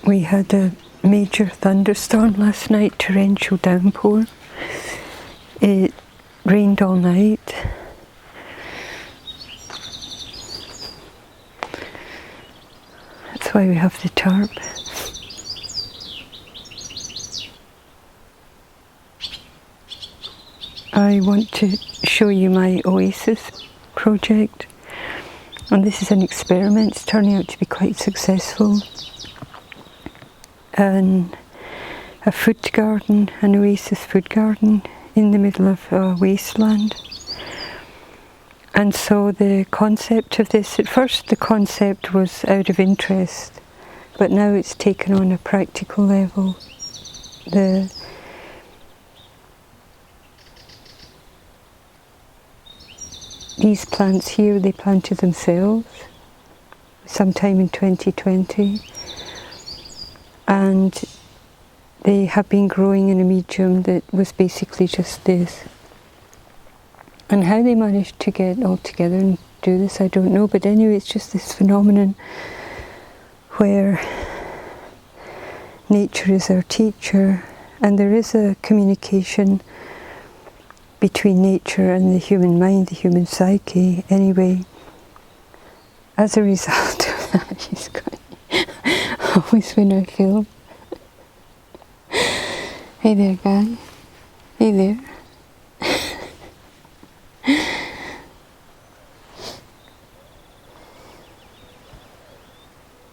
We had a major thunderstorm last night, torrential downpour. It rained all night. That's why we have the tarp. I want to show you my Oasis project, and this is an experiment. It's turning out to be quite successful. And a food garden, an Oasis food garden in the middle of a wasteland. And so the concept of this, at first the concept was out of interest, but now it's taken on a practical level. These plants here, they planted themselves sometime in 2020, and they have been growing in a medium that was basically just this. And how they managed to get all together and do this, I don't know, but anyway, it's just this phenomenon where nature is our teacher, and there is a communication between nature and the human mind, the human psyche. Anyway, as a result of that, she's going always when I film. Hey there, guy. Hey there.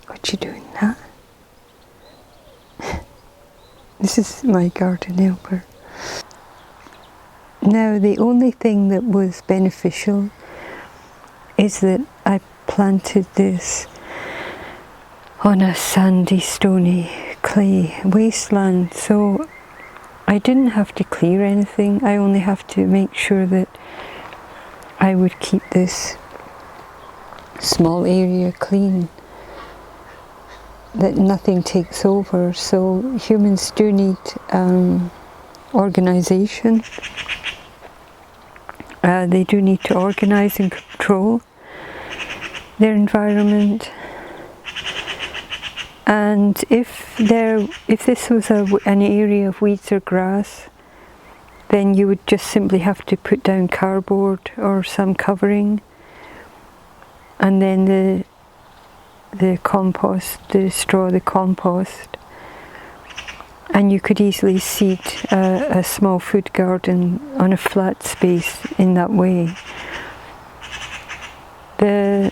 What you doing, huh? This is my garden helper. Now, the only thing that was beneficial is that I planted this on a sandy, stony, clay wasteland, so I didn't have to clear anything. I only have to make sure that I would keep this small area clean, that nothing takes over. So humans do need organization. They do need to organize and control their environment. And if this was an area of weeds or grass, then you would just simply have to put down cardboard or some covering, and then the compost, the straw, the compost, and you could easily seed a small food garden on a flat space in that way. The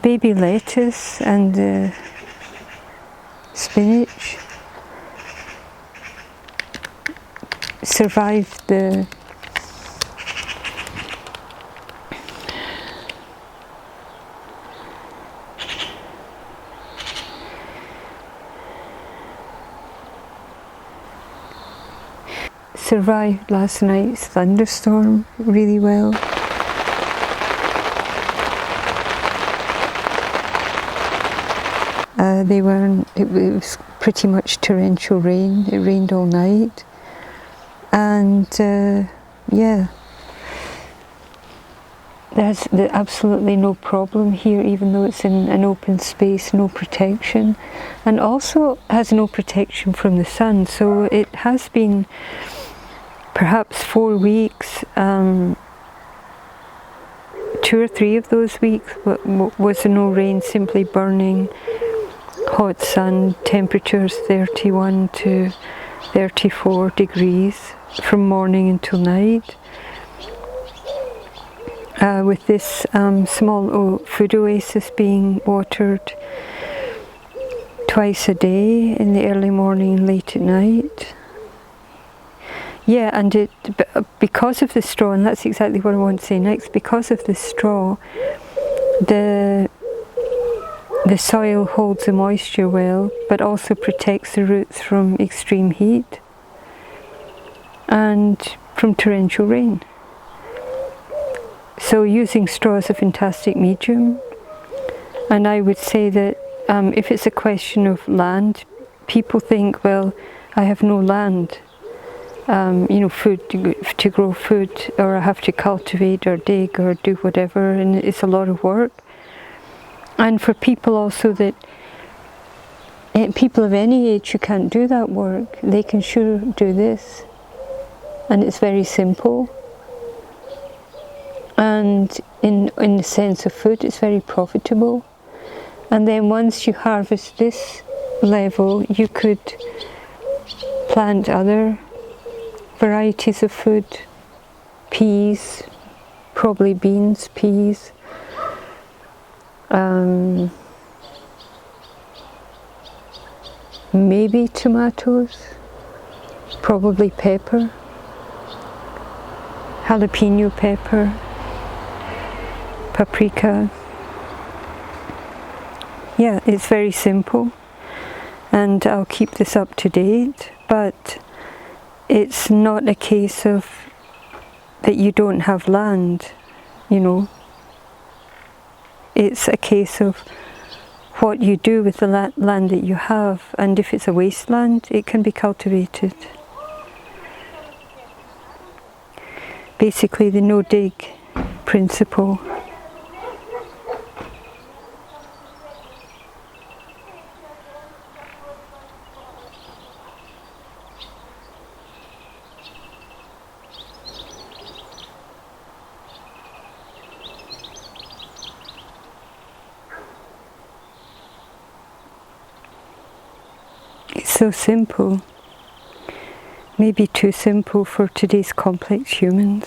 baby lettuce and the spinach survived the last night's thunderstorm really well. It was pretty much torrential rain. It rained all night, and yeah, there's absolutely no problem here, even though it's in an open space, no protection, and also has no protection from the sun. So it has been perhaps 4 weeks, 2 or 3 of those weeks was no rain, simply burning hot sun, temperatures 31 to 34 degrees from morning until night. With this small food oasis being watered twice a day, in the early morning and late at night. Yeah, and because of the straw, and that's exactly what I want to say next, because of the straw, the soil holds the moisture well, but also protects the roots from extreme heat and from torrential rain. So using straw is a fantastic medium, and I would say that if it's a question of land, people think, well, I have no land, food to grow food, or I have to cultivate or dig or do whatever, and it's a lot of work. And for people also that, people of any age who can't do that work, they can sure do this. And it's very simple. And in the sense of food, it's very profitable. And then once you harvest this level, you could plant other varieties of food, peas, probably beans, peas, maybe tomatoes, probably pepper, jalapeno pepper, paprika. Yeah, it's very simple, and I'll keep this up to date, but it's not a case of that you don't have land, you know. It's a case of what you do with the land that you have, and if it's a wasteland, it can be cultivated. Basically the no-dig principle. It's so simple, maybe too simple for today's complex humans.